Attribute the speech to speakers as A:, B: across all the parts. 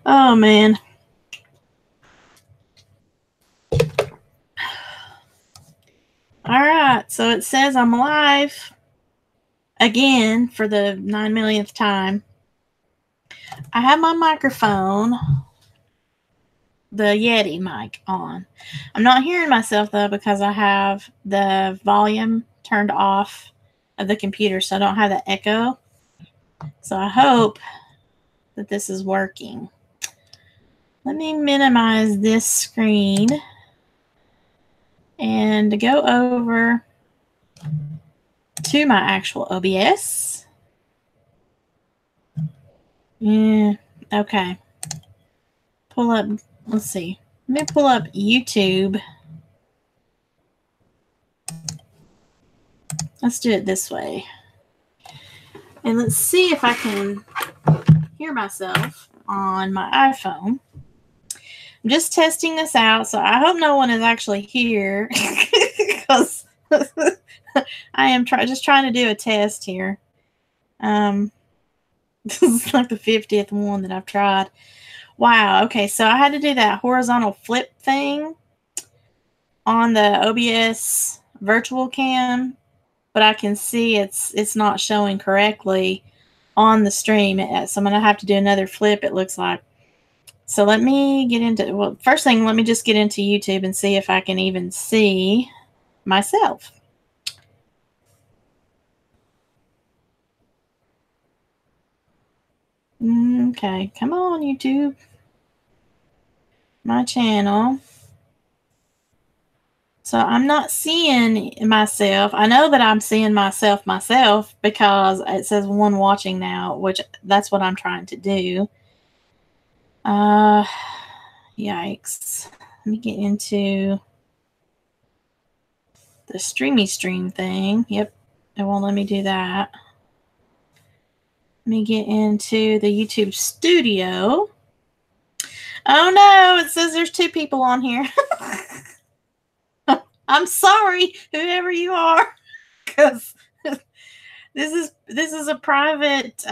A: Oh, man. All right, so it says I'm live again for the 9 millionth time. I have my microphone, the Yeti mic, on. I'm not hearing myself, though, because I have the volume turned off of the computer, so I don't have the echo. So I hope that this is working. Let me minimize this screen and go over to my actual OBS. Yeah, okay. Pull up, let's see. Let me pull up YouTube. Let's do it this way. And let's see if I can hear myself on my iPhone. I'm just testing this out, so I hope no one is actually here because I am just trying to do a test here. This is like the 50th one that I've tried. Wow, okay, so I had to do that horizontal flip thing on the OBS virtual cam, but I can see it's not showing correctly on the stream. So I'm going to have to do another flip, it looks like. So let me get into, well, first thing, let me just get into YouTube and see if I can even see myself. Okay, come on, YouTube. My channel. So I'm not seeing myself. I know that I'm seeing myself because it says one watching now, which that's what I'm trying to do. Yikes. Let me get into the stream thing. Yep, it won't let me do that. Let me get into the YouTube Studio. Oh no, it says there's 2 people on here. I'm sorry, whoever you are, because this is a private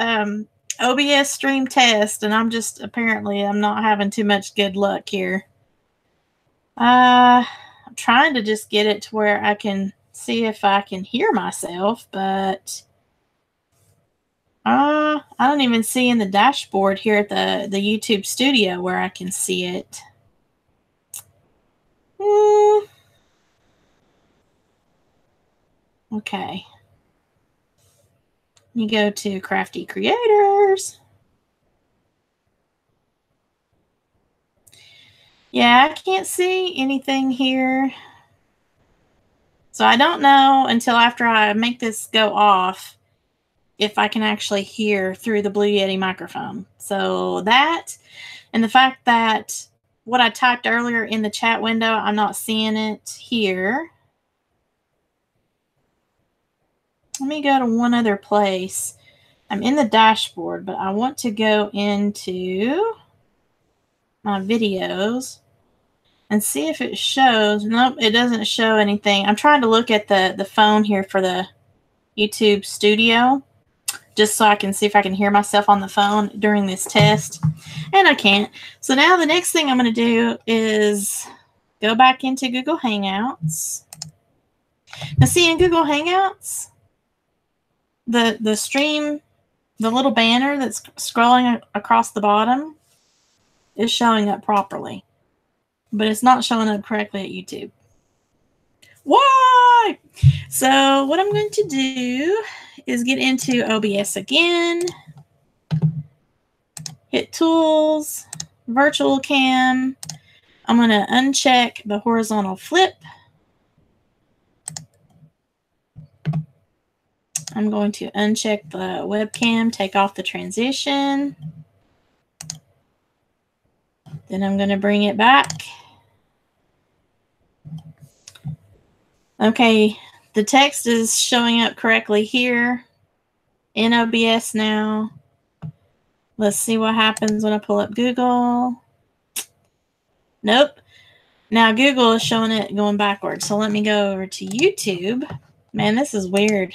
A: OBS stream test, and I'm not having too much good luck here. I'm trying to just get it to where I can see if I can hear myself, but I don't even see in the dashboard here at the YouTube Studio where I can see it. Okay. You go to Crafty Creators. Yeah, I can't see anything here. So I don't know until after I make this go off if I can actually hear through the Blue Yeti microphone. So that, and the fact that what I typed earlier in the chat window, I'm not seeing it here. Let me go to one other place. I'm in the dashboard, but I want to go into my videos and see if it shows. Nope, it doesn't show anything. I'm trying to look at the phone here for the YouTube Studio, just so I can see if I can hear myself on the phone during this test. And I can't. So now the next thing I'm going to do is go back into Google Hangouts. Now see, in Google Hangouts, the stream, the little banner that's scrolling across the bottom is showing up properly, but it's not showing up correctly at YouTube. Why? So what I'm going to do is get into OBS again, hit Tools, Virtual Cam. I'm going to uncheck the horizontal flip. I'm going to uncheck the webcam, take off the transition. Then I'm going to bring it back. Okay, the text is showing up correctly here in OBS now. Let's see what happens when I pull up Google. Nope. Now Google is showing it going backwards. So let me go over to YouTube. Man, this is weird.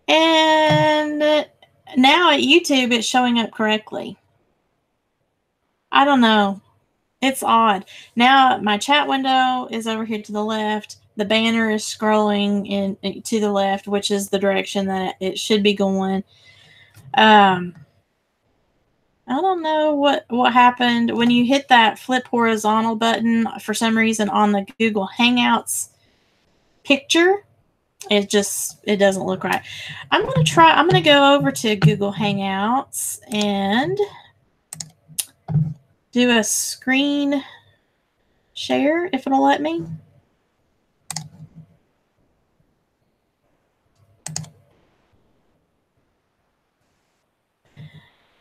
A: And Now at YouTube, it's showing up correctly. I don't know. It's odd. Now my chat window is over here to the left. The banner is scrolling in to the left, which is the direction that it should be going. I don't know what happened when you hit that flip horizontal button for some reason on the Google Hangouts picture. It doesn't look right. I'm going to go over to Google Hangouts and do a screen share if it'll let me.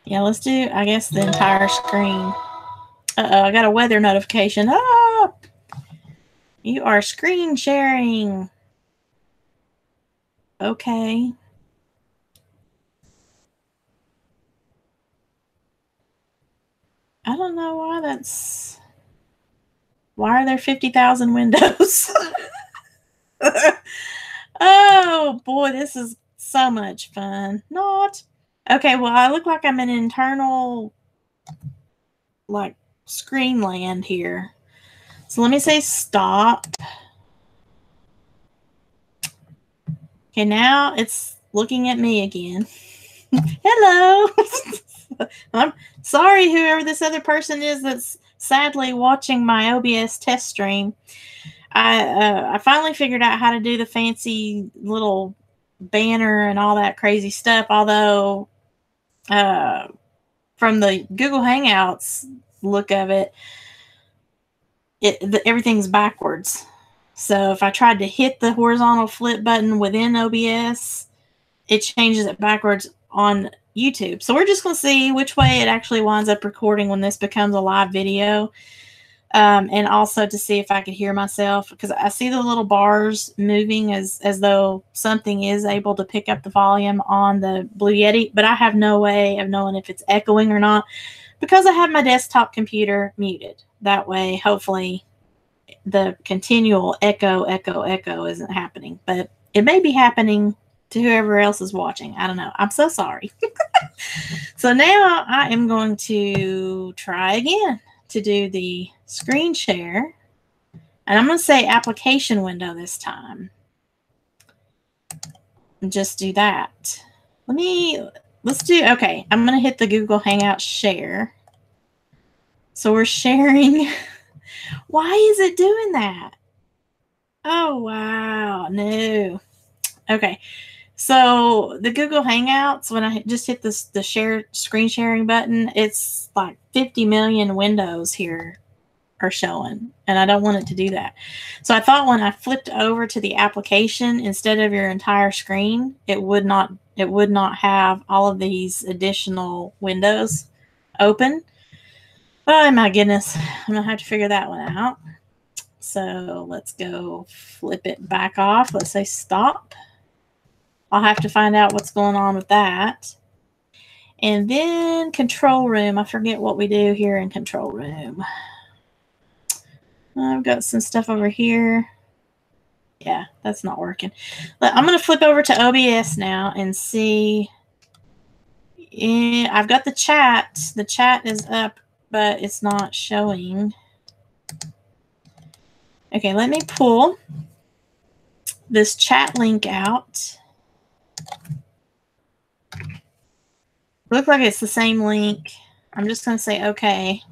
A: Yeah, let's do, I guess, the entire screen. Uh-oh, I got a weather notification. Ah! You are screen sharing. Okay. I don't know why that's... Why are there 50,000 windows? Oh, boy, this is so much fun. Not. Okay, well, I look like I'm in internal, like, screen land here. So let me say stop. Okay, now it's looking at me again. Hello. I'm sorry, whoever this other person is that's sadly watching my OBS test stream. I finally figured out how to do the fancy little banner and all that crazy stuff, although from the Google Hangouts look of it, everything's backwards. So if I tried to hit the horizontal flip button within OBS, it changes it backwards on YouTube. So we're just going to see which way it actually winds up recording when this becomes a live video. And also to see if I could hear myself, because I see the little bars moving as though something is able to pick up the volume on the Blue Yeti, but I have no way of knowing if it's echoing or not because I have my desktop computer muted. That way, hopefully, the continual echo isn't happening, but it may be happening to whoever else is watching. I don't know. I'm so sorry. So now I am going to try again to do the screen share, and I'm going to say application window this time and just do that. Let's do, okay, I'm going to hit the Google Hangout share. So we're sharing. Why is it doing that? Oh, wow. No. Okay. So the Google Hangouts, when I just hit the share screen sharing button, it's like 50 million windows here are showing, and I don't want it to do that. So I thought when I flipped over to the application instead of your entire screen, it would not have all of these additional windows open. Oh my goodness, I'm gonna have to figure that one out. So let's go flip it back off. Let's say stop. I'll have to find out what's going on with that. And then control room. I forget what we do here in control room. I've got some stuff over here. Yeah, that's not working. I'm going to flip over to OBS now and see. Yeah, I've got the chat. The chat is up, but it's not showing. Okay, let me pull this chat link out. Look like it's the same link. I'm just going to say okay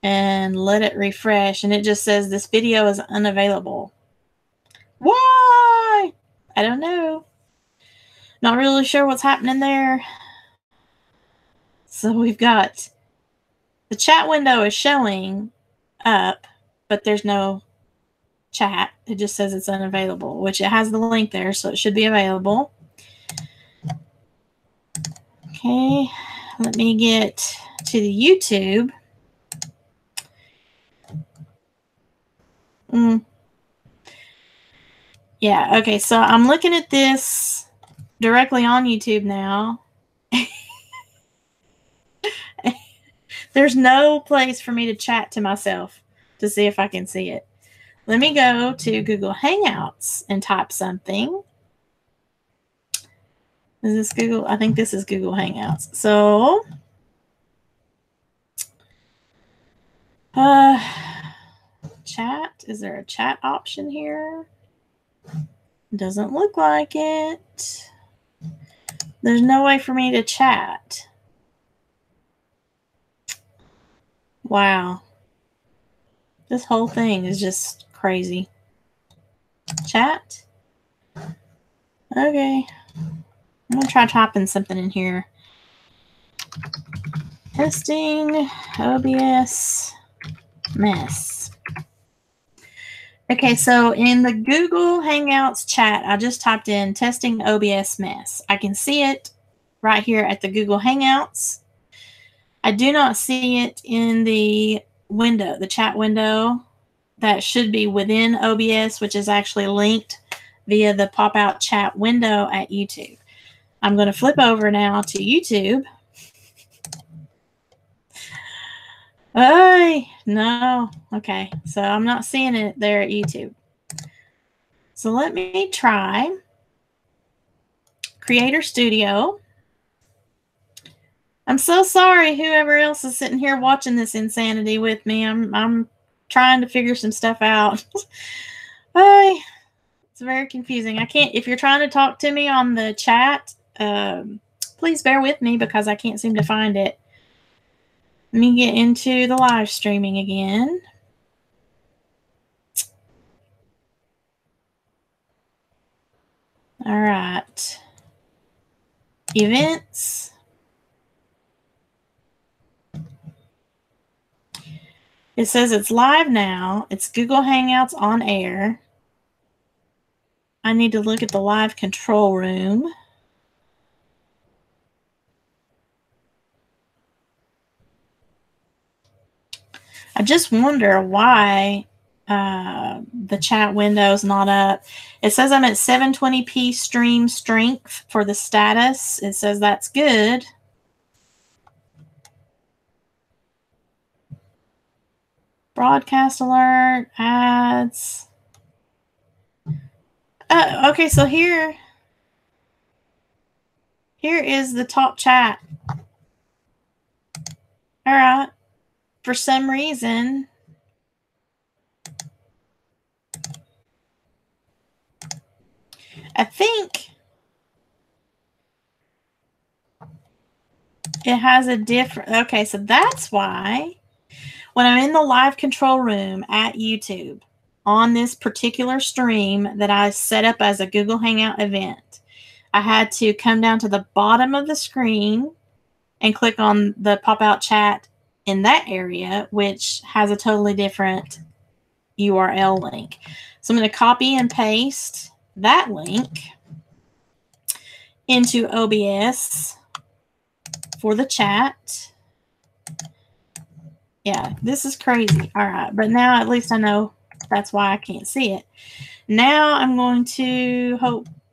A: and let it refresh, and it just says this video is unavailable. Why? I don't know. Not really sure what's happening there. So we've got the chat window is showing up, but there's no chat. It just says it's unavailable, which it has the link there, so it should be available. Okay, let me get to the YouTube. Yeah, okay, so I'm looking at this directly on YouTube now. There's no place for me to chat to myself to see if I can see it. Let me go to Google Hangouts and type something. Is this Google? I think this is Google Hangouts. So, chat. Is there a chat option here? Doesn't look like it. There's no way for me to chat. Wow. This whole thing is just crazy. Chat? Okay. I'm going to try typing something in here. Testing OBS mess. Okay, so in the Google Hangouts chat, I just typed in testing OBS mess. I can see it right here at the Google Hangouts. I do not see it in the window, the chat window that should be within OBS, which is actually linked via the pop-out chat window at YouTube. I'm going to flip over now to YouTube. Hey, no. Okay, so I'm not seeing it there at YouTube. So let me try Creator Studio. I'm so sorry, whoever else is sitting here watching this insanity with me. I'm trying to figure some stuff out. Hey, it's very confusing. I can't. If you're trying to talk to me on the chat, please bear with me because I can't seem to find it. Let me get into the live streaming again. All right. Events. It says it's live now. It's Google Hangouts on air. I need to look at the live control room. I just wonder why the chat window is not up. It says I'm at 720p stream strength for the status. It says that's good. Broadcast alert, ads. Okay, so here is the top chat. All right. For some reason, I think it has a different, okay, so that's why when I'm in the live control room at YouTube on this particular stream that I set up as a Google Hangout event, I had to come down to the bottom of the screen and click on the pop-out chat in that area, which has a totally different URL link. So I'm going to copy and paste that link into OBS for the chat. Yeah, this is crazy. All right, but now at least I know that's why I can't see it. Now I'm going to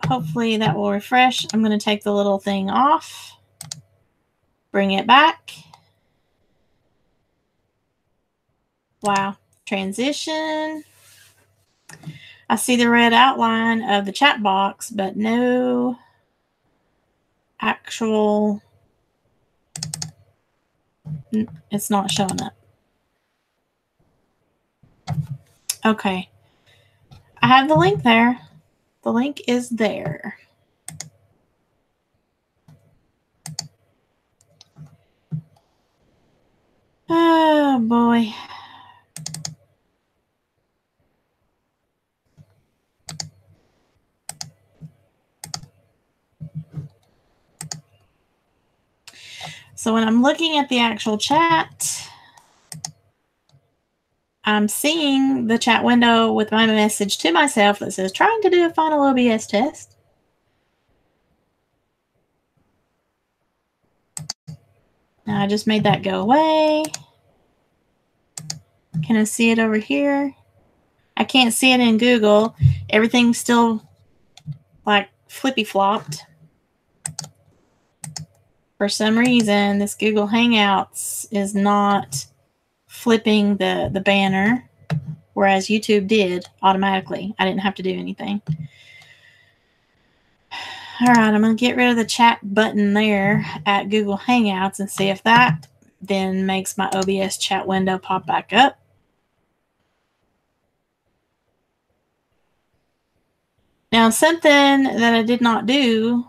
A: hopefully that will refresh. I'm going to take the little thing off, bring it back. Wow, transition. I see the red outline of the chat box, but no actual, it's not showing up. Okay. I have the link there. The link is there. Oh, boy. So when I'm looking at the actual chat, I'm seeing the chat window with my message to myself that says, trying to do a final OBS test. Now I just made that go away. Can I see it over here? I can't see it in Google. Everything's still like flippy flopped. For some reason, this Google Hangouts is not flipping the banner, whereas YouTube did automatically. I didn't have to do anything. All right, I'm going to get rid of the chat button there at Google Hangouts and see if that then makes my OBS chat window pop back up. Now, something that I did not do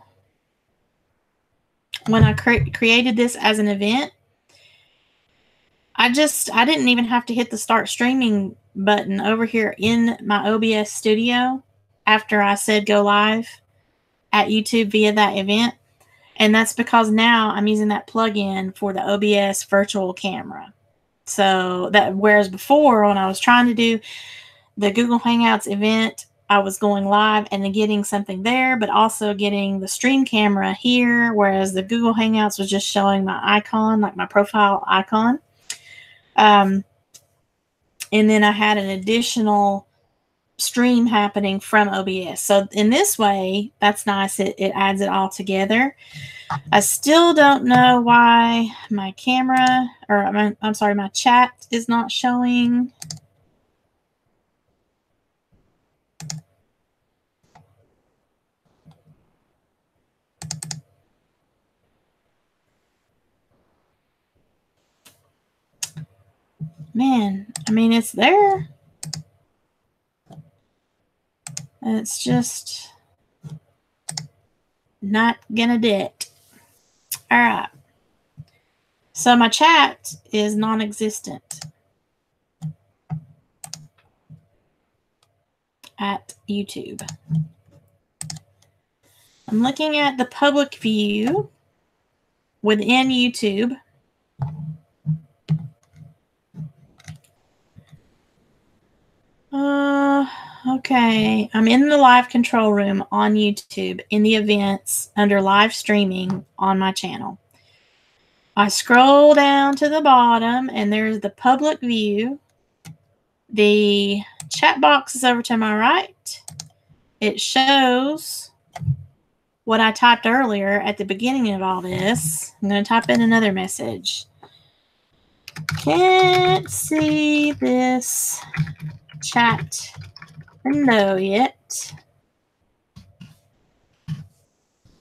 A: when I created this as an event, I didn't even have to hit the start streaming button over here in my OBS Studio after I said go live at YouTube via that event. And that's because now I'm using that plugin for the OBS virtual camera. So that, whereas before when I was trying to do the Google Hangouts event, I was going live and then getting something there, but also getting the stream camera here, whereas the Google Hangouts was just showing my icon, like my profile icon. And then I had an additional stream happening from OBS. So in this way, that's nice. It adds it all together. I still don't know why my camera, or I'm sorry, my chat is not showing. Man, I mean, it's there. It's just not gonna do it. All right. So my chat is non-existent at YouTube. I'm looking at the public view within YouTube. Okay. I'm in the live control room on YouTube in the events under live streaming on my channel. I scroll down to the bottom and there's the public view. The chat box is over to my right. It shows what I typed earlier at the beginning of all this. I'm going to type in another message. Can't see this chat window yet.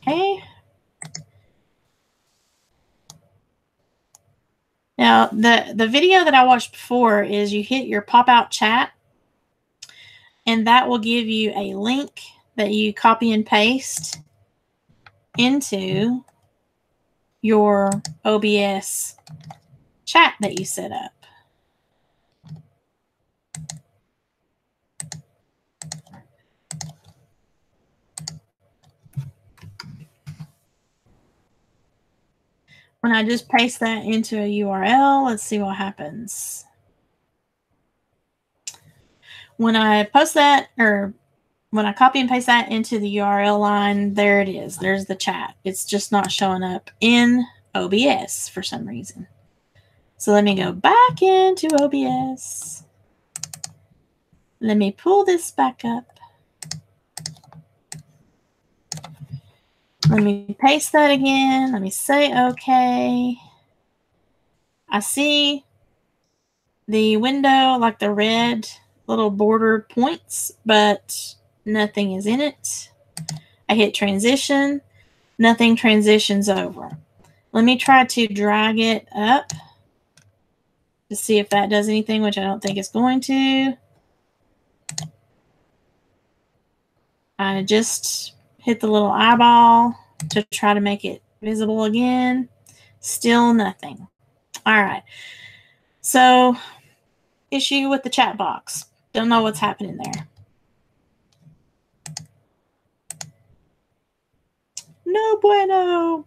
A: Okay. Now, the video that I watched before is you hit your pop-out chat, and that will give you a link that you copy and paste into your OBS chat that you set up. When I just paste that into a URL, let's see what happens. When I post that, or when I copy and paste that into the URL line, there it is. There's the chat. It's just not showing up in OBS for some reason. So let me go back into OBS. Let me pull this back up. Let me paste that again. Let me say okay. I see the window, like the red little bordered points, but nothing is in it. I hit transition. Nothing transitions over. Let me try to drag it up to see if that does anything, which I don't think it's going to. I just hit the little eyeball to try to make it visible again. Still nothing. All right. So, issue with the chat box. Don't know what's happening there. No bueno.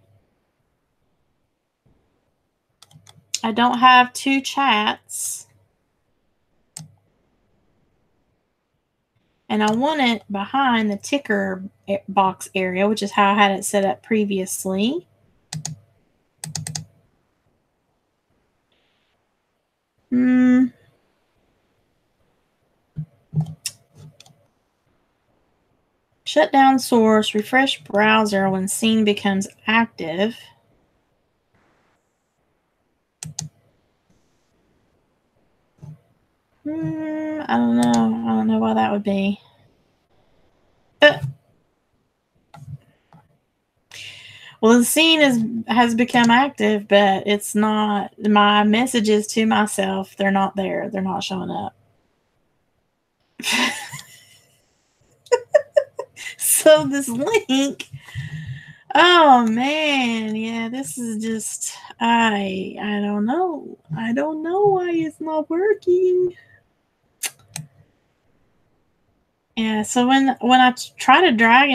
A: I don't have two chats. And I want it behind the ticker box area, which is how I had it set up previously. Shut down source, refresh browser when scene becomes active. I don't know. I don't know why that would be. Well, the scene has become active, but it's not. My messages to myself, they're not there. They're not showing up. So this link, oh man, yeah, this is just, I don't know. I don't know why it's not working. Yeah, so when I try to drag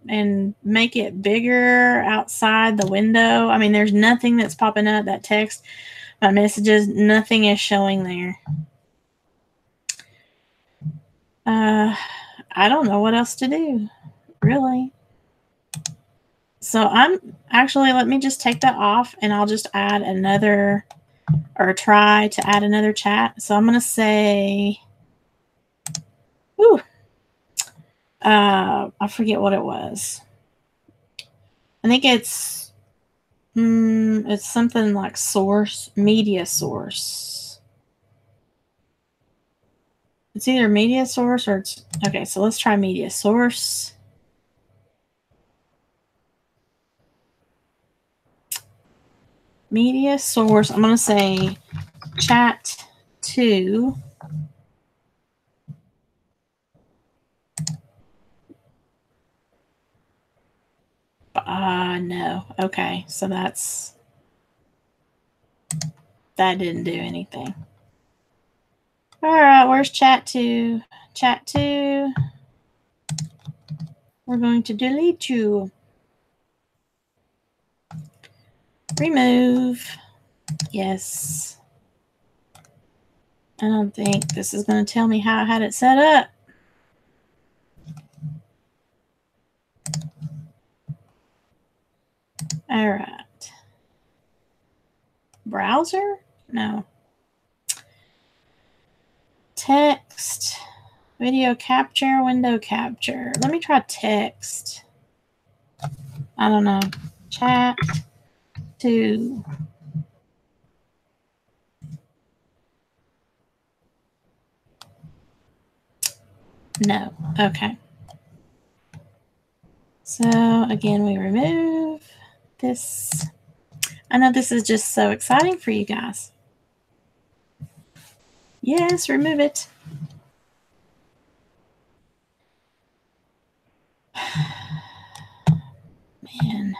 A: and make it bigger outside the window, I mean, there's nothing that's popping up. That text, my messages, nothing is showing there. I don't know what else to do, really. So I'm actually, let me just take that off and I'll just add another, or try to add another chat. So I'm going to say, I forget what it was. I think it's something like source, media source. It's either media source or it's, okay, so let's try media source. Media source, I'm going to say chat 2. No. Okay, so that didn't do anything. All right, where's chat 2? Chat 2. We're going to delete you. Remove. Yes. I don't think this is going to tell me how I had it set up. All right. Browser? No. Text. Video capture, window capture. Let me try text. I don't know. Chat 2. No. Okay. So again, we remove this. I know this is just so exciting for you guys. Yes, remove it. Man.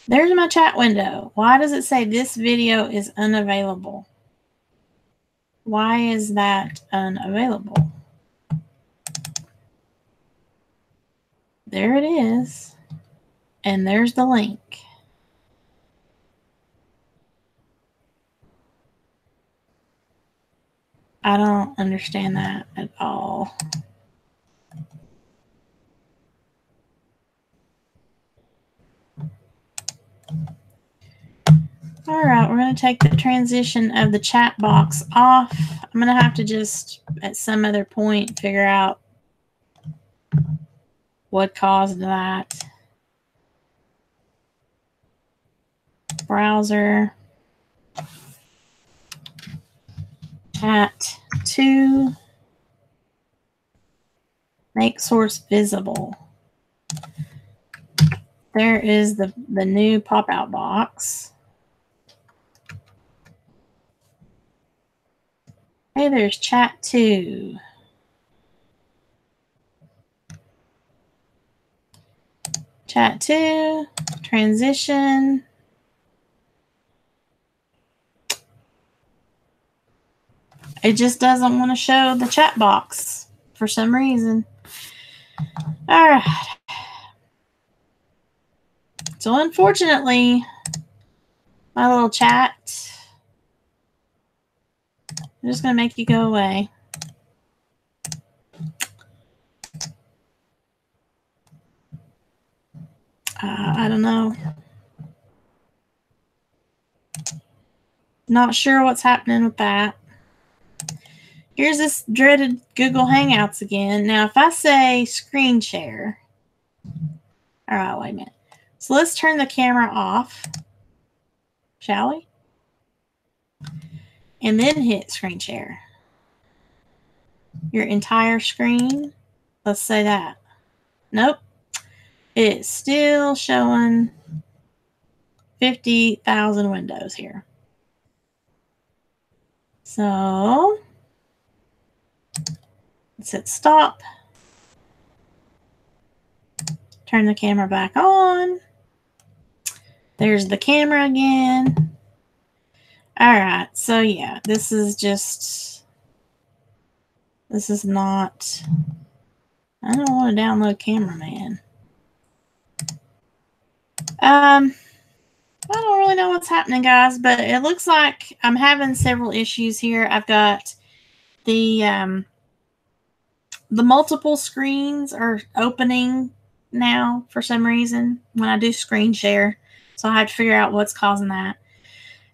A: There's my chat window. Why does it say this video is unavailable? Why is that unavailable? There it is. And there's the link. I don't understand that at all. All right, we're going to take the transition of the chat box off. I'm going to have to just, at some other point, figure out what caused that. Browser. Chat 2. Make source visible. There is the new pop-out box. Hey, there's chat 2. Chat 2, transition. It just doesn't want to show the chat box for some reason. All right. So unfortunately, my little chat, I'm just going to make you go away. I don't know. Not sure what's happening with that. Here's this dreaded Google Hangouts again. Now, if I say screen share. All right, wait a minute. So let's turn the camera off, shall we? And then hit screen share. Your entire screen. Let's say that. Nope. It's still showing 50,000 windows here. So let's hit stop. Turn the camera back on. There's the camera again. All right. So yeah, this is not, I don't want to download Cameraman. I don't really know what's happening, guys, but it looks like I'm having several issues here. I've got the multiple screens are opening now for some reason when I do screen share. So I have to figure out what's causing that.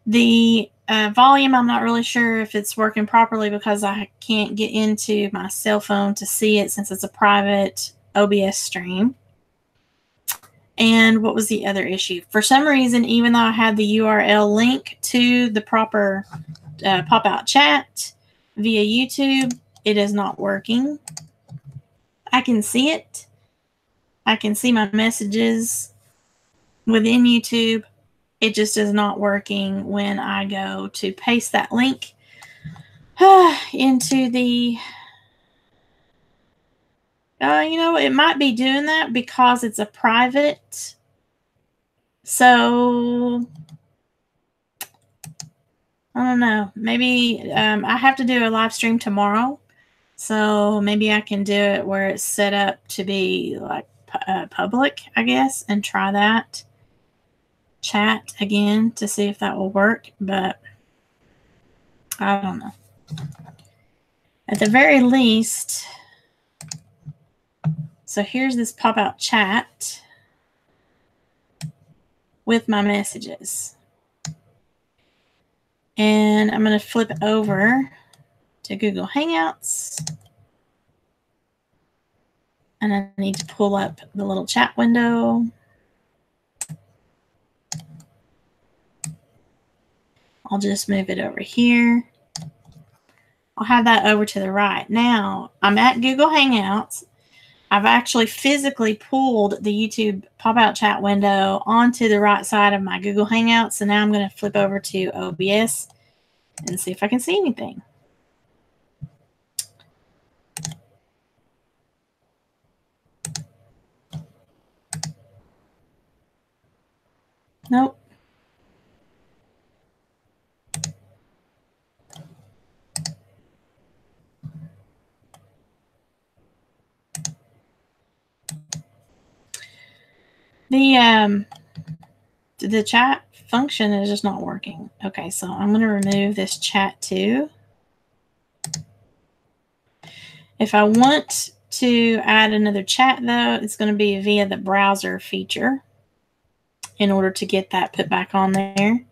A: The volume, I'm not really sure if it's working properly because I can't get into my cell phone to see it since it's a private OBS stream. And what was the other issue? For some reason, even though I had the URL link to the proper pop-out chat via YouTube, it is not working. I can see it. I can see my messages within YouTube. It just is not working when I go to paste that link into the... you know, it might be doing that because it's a private. So, I don't know. Maybe I have to do a live stream tomorrow. So maybe I can do it where it's set up to be like public, I guess, and try that. Chat again to see if that will work, but I don't know. At the very least, so here's this pop-out chat with my messages. And I'm going to flip over to Google Hangouts. And I need to pull up the little chat window. I'll just move it over here. I'll have that over to the right. Now, I'm at Google Hangouts. I've actually physically pulled the YouTube pop-out chat window onto the right side of my Google Hangouts. So now I'm going to flip over to OBS and see if I can see anything. Nope. The chat function is just not working. Okay, so I'm going to remove this chat too. If I want to add another chat though, it's going to be via the browser feature in order to get that put back on there.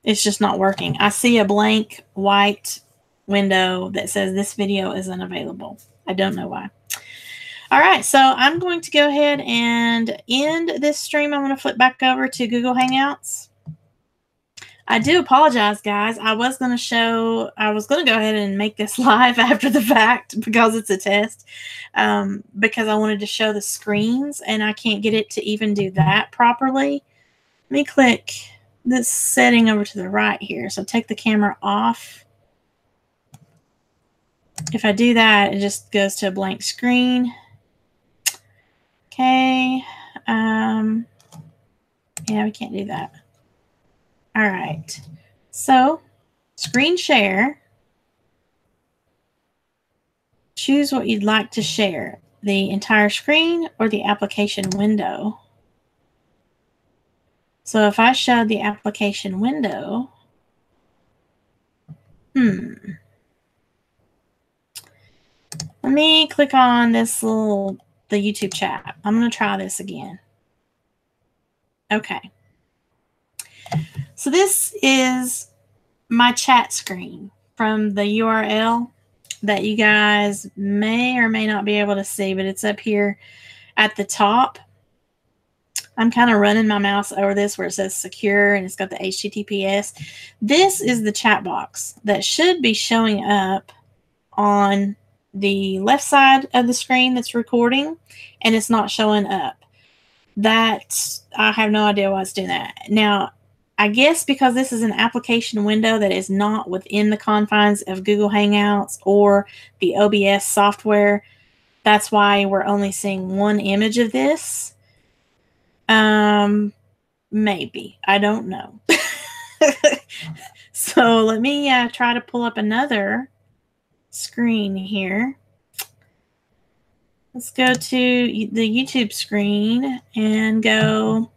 A: It's just not working. I see a blank white window that says this video is unavailable. I don't know why. All right, so I'm going to go ahead and end this stream. I'm going to flip back over to Google Hangouts. I do apologize, guys. I was going to go ahead and make this live after the fact because it's a test, because I wanted to show the screens and I can't get it to even do that properly. Let me click this setting over to the right here. So take the camera off. If I do that, it just goes to a blank screen. Okay. Yeah, we can't do that. All right. So, screen share. Choose what you'd like to share, the entire screen or the application window. So, if I show the application window, let me click on this the YouTube chat. I'm going to try this again. Okay. So this is my chat screen from the URL that you guys may or may not be able to see, but it's up here at the top. I'm kind of running my mouse over this where it says secure and it's got the HTTPS. This is the chat box that should be showing up on the left side of the screen that's recording, and it's not showing up. that I have no idea why it's doing that. Now, I guess because this is an application window that is not within the confines of Google Hangouts or the OBS software, that's why we're only seeing one image of this. Maybe. I don't know. So let me try to pull up another screen here. Let's go to the YouTube screen and go.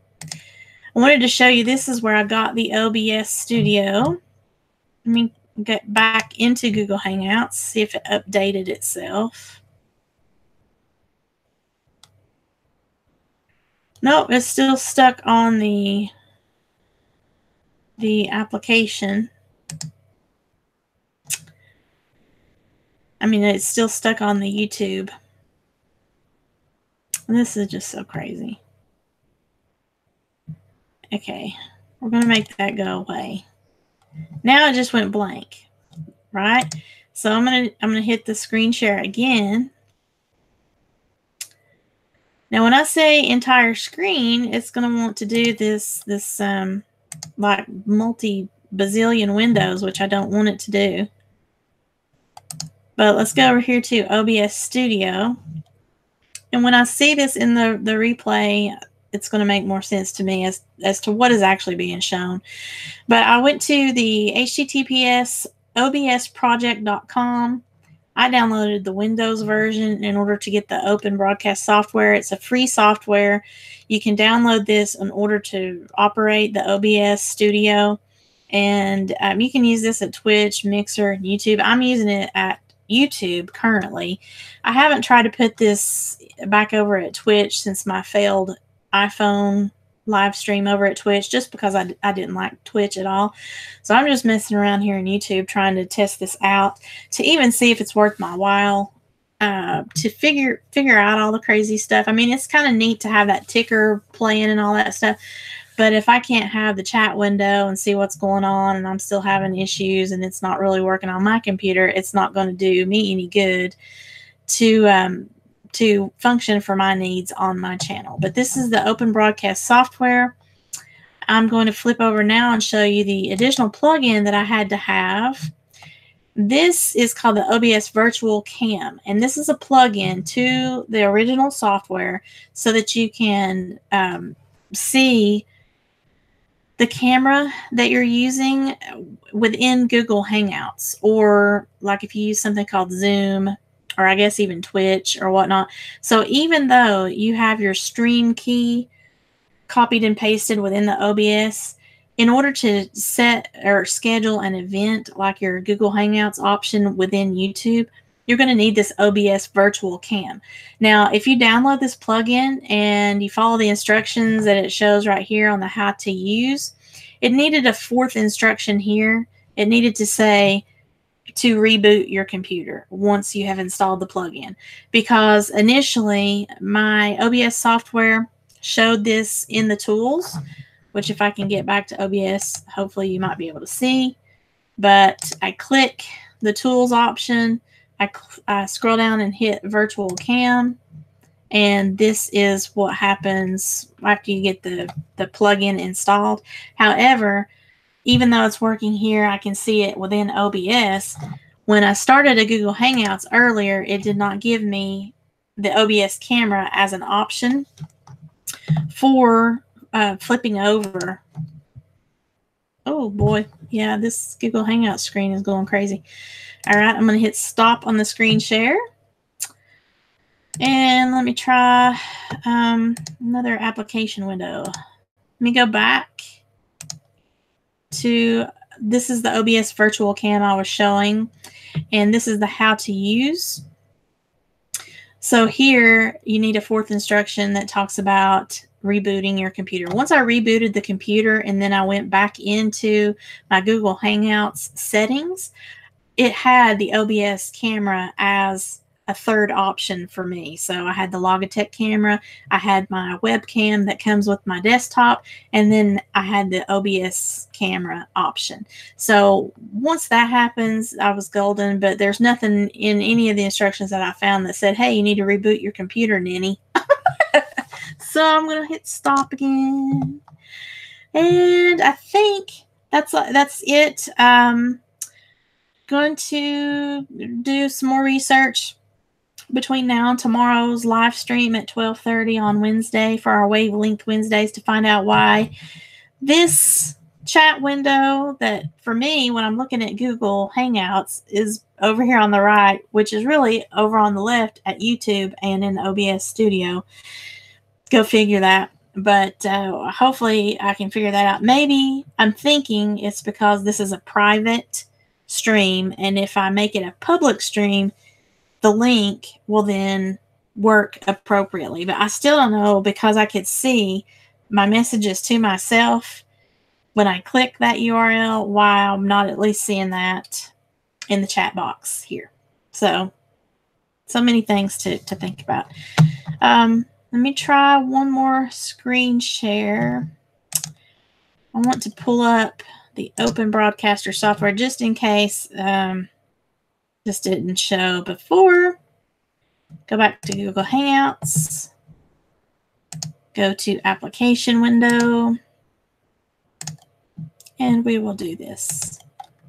A: I wanted to show you, this is where I got the OBS Studio. Let me get back into Google Hangouts, see if it updated itself. Nope, it's still stuck on the application. I mean, it's still stuck on the YouTube. This is just so crazy. Okay, we're going to make that go away. Now it just went blank, right? So I'm gonna hit the screen share again. Now, when I say entire screen, it's going to want to do this like multi-bazillion windows, which I don't want it to do. But let's go over here to OBS Studio. And when I see this in the replay, it's going to make more sense to me as to what is actually being shown. But I went to the https obsproject.com. I downloaded the Windows version in order to get the open broadcast software. It's a free software. You can download this in order to operate the OBS Studio. And you can use this at Twitch, Mixer, and YouTube. I'm using it at YouTube currently. I haven't tried to put this back over at Twitch since my failed iPhone live stream over at Twitch, just because I didn't like Twitch at all. So I'm just messing around here in YouTube trying to test this out to even see if it's worth my while to figure out all the crazy stuff. I mean, it's kind of neat to have that ticker playing and all that stuff, but if I can't have the chat window and see what's going on and I'm still having issues and it's not really working on my computer, it's not going to do me any good to function for my needs on my channel. But this is the open broadcast software. I'm going to flip over now and show you the additional plugin that I had to have. This is called the OBS Virtual Cam, and this is a plugin to the original software so that you can see the camera that you're using within Google Hangouts, or like if you use something called Zoom, or I guess even Twitch or whatnot. So even though you have your stream key copied and pasted within the OBS, in order to set or schedule an event like your Google Hangouts option within YouTube, you're going to need this OBS Virtual Cam. Now, if you download this plugin and you follow the instructions that it shows right here on the how to use, it needed a fourth instruction here. It needed to say to reboot your computer once you have installed the plugin, because initially my OBS software showed this in the tools, which if I can get back to OBS, hopefully you might be able to see. But I click the tools option, I scroll down and hit virtual cam, and this is what happens after you get the plugin installed. However, even though it's working here, I can see it within OBS. When I started a Google Hangouts earlier, it did not give me the OBS camera as an option for flipping over. Oh boy, yeah, this Google Hangouts screen is going crazy. All right, I'm going to hit stop on the screen share. And let me try another application window. Let me go back to, this is the OBS Virtual Cam I was showing, and this is the how to use. So here you need a fourth instruction that talks about rebooting your computer. Once I rebooted the computer and then I went back into my Google Hangouts settings, it had the OBS camera as a third option for me. So I had the Logitech camera, I had my webcam that comes with my desktop, and then I had the OBS camera option. So once that happens, I was golden, but there's nothing in any of the instructions that I found that said, hey, you need to reboot your computer, Ninny. So I'm going to hit stop again. And I think that's it. Going to do some more research between now and tomorrow's live stream at 12:30 on Wednesday for our Wavelength Wednesdays to find out why this chat window that for me when I'm looking at Google Hangouts is over here on the right, which is really over on the left at YouTube and in the OBS Studio. Go figure that. But hopefully I can figure that out. Maybe I'm thinking it's because this is a private stream, and if I make it a public stream, the link will then work appropriately. But I still don't know, because I could see my messages to myself when I click that URL, why I'm not at least seeing that in the chat box here. So many things to think about. Let me try one more screen share. I want to pull up the Open Broadcaster software just in case this didn't show before. Go back to Google Hangouts. Go to Application window. And we will do this.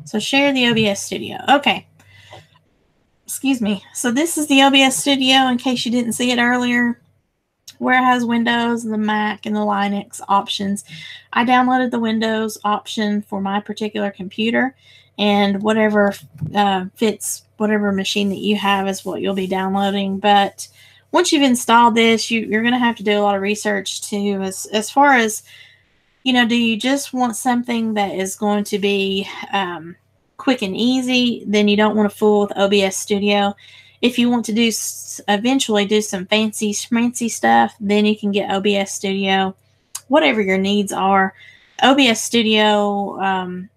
A: So share the OBS Studio. Okay. Excuse me. So this is the OBS Studio in case you didn't see it earlier, where it has Windows, the Mac, and the Linux options. I downloaded the Windows option for my particular computer, and whatever fits whatever machine that you have is what you'll be downloading. But once you've installed this, you're going to have to do a lot of research too, as far as, you know, do you just want something that is going to be quick and easy? Then you don't want to fool with OBS Studio. If you want to eventually do some fancy schmancy stuff, then you can get OBS Studio. Whatever your needs are, OBS Studio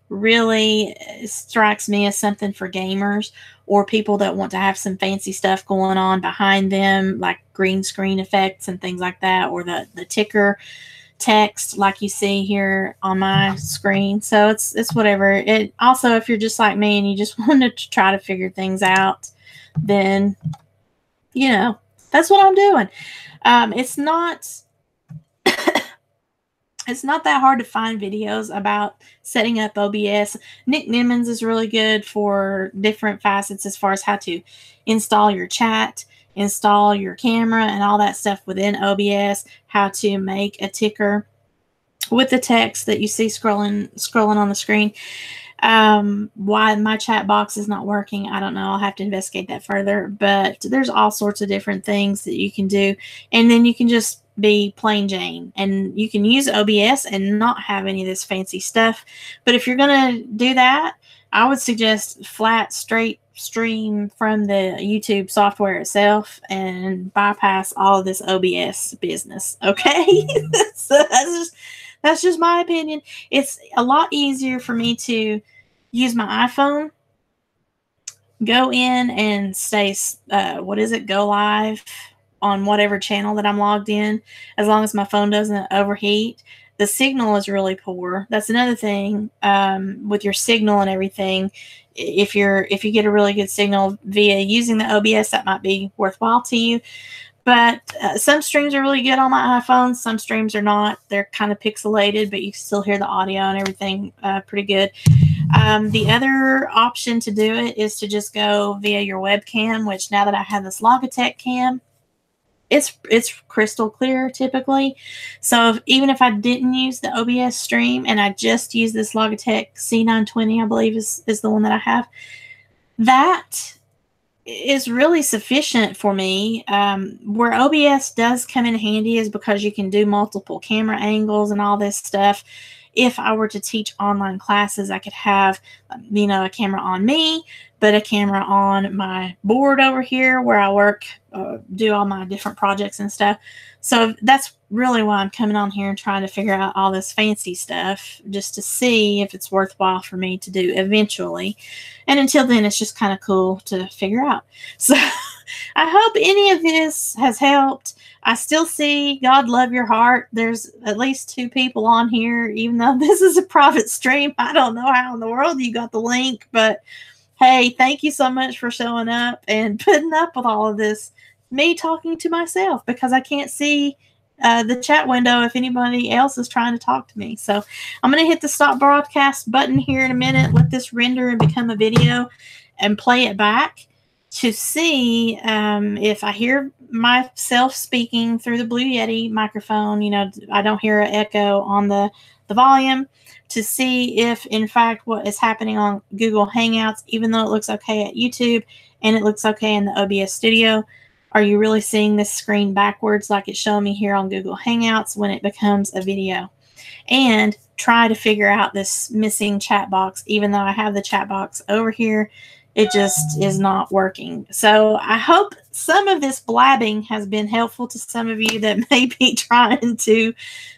A: really strikes me as something for gamers or people that want to have some fancy stuff going on behind them, like green screen effects and things like that, or the ticker text like you see here on my screen. So it's whatever. It also, if you're just like me and you just want to try to figure things out, then, you know, that's what I'm doing. It's not it's not that hard to find videos about setting up OBS. Nick Nimmons is really good for different facets as far as how to install your chat, install your camera, and all that stuff within OBS, how to make a ticker with the text that you see scrolling on the screen. Why my chat box is not working, I don't know. I'll have to investigate that further, but there's all sorts of different things that you can do. And then you can just be plain Jane, and you can use OBS and not have any of this fancy stuff. But if you're going to do that, I would suggest flat, straight stream from the YouTube software itself and bypass all of this OBS business. Okay. So that's just my opinion. It's a lot easier for me to use my iPhone, go in and say, go live on whatever channel that I'm logged in, as long as my phone doesn't overheat. The signal is really poor. That's another thing with your signal and everything. If you get a really good signal via using the OBS, that might be worthwhile to you. But some streams are really good on my iPhone. Some streams are not. They're kind of pixelated, but you can still hear the audio and everything pretty good. The other option to do it is to just go via your webcam, which now that I have this Logitech cam, it's crystal clear typically. So even if I didn't use the OBS stream and I just use this Logitech C920, I believe is the one that I have, that is really sufficient for me. Where OBS does come in handy is because you can do multiple camera angles and all this stuff. If I were to teach online classes, I could have, a camera on me, but a camera on my board over here where I work, do all my different projects and stuff. So that's really why I'm coming on here and trying to figure out all this fancy stuff, just to see if it's worthwhile for me to do eventually. And until then, it's just kind of cool to figure out. So I hope any of this has helped. I still see God love your heart. There's at least 2 people on here, even though this is a private stream. I don't know how in the world you got the link, but hey, thank you so much for showing up and putting up with all of this, me talking to myself, because I can't see the chat window if anybody else is trying to talk to me. So I'm going to hit the stop broadcast button here in a minute, let this render and become a video, and play it back to see if I hear myself speaking through the Blue Yeti microphone. You know, I don't hear an echo on the volume, to see if, in fact, what is happening on Google Hangouts, even though it looks okay at YouTube and it looks okay in the OBS Studio, are you really seeing this screen backwards like it's showing me here on Google Hangouts when it becomes a video? And try to figure out this missing chat box. Even though I have the chat box over here, it just is not working. So I hope some of this blabbing has been helpful to some of you that may be trying to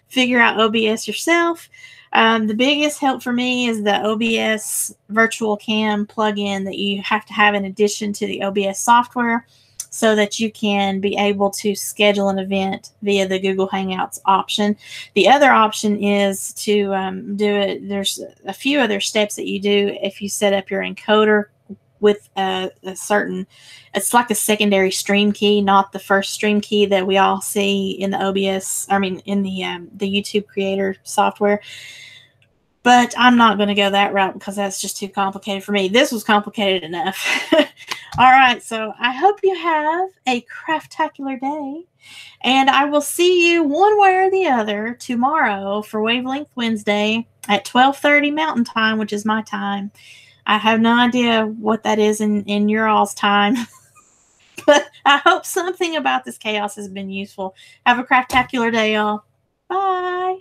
A: figure out OBS yourself. The biggest help for me is the OBS virtual cam plugin that you have to have in addition to the OBS software, so that you can be able to schedule an event via the Google Hangouts option. The other option is to do it. There's a few other steps that you do if you set up your encoder with a certain, it's like a secondary stream key, not the first stream key that we all see in the OBS, I mean, in the YouTube Creator software. But I'm not going to go that route because that's just too complicated for me. This was complicated enough. All right, so I hope you have a craftacular day. And I will see you one way or the other tomorrow for Wavelength Wednesday at 12:30 Mountain Time, which is my time. I have no idea what that is in your all's time. But I hope something about this chaos has been useful. Have a craftacular day, y'all. Bye.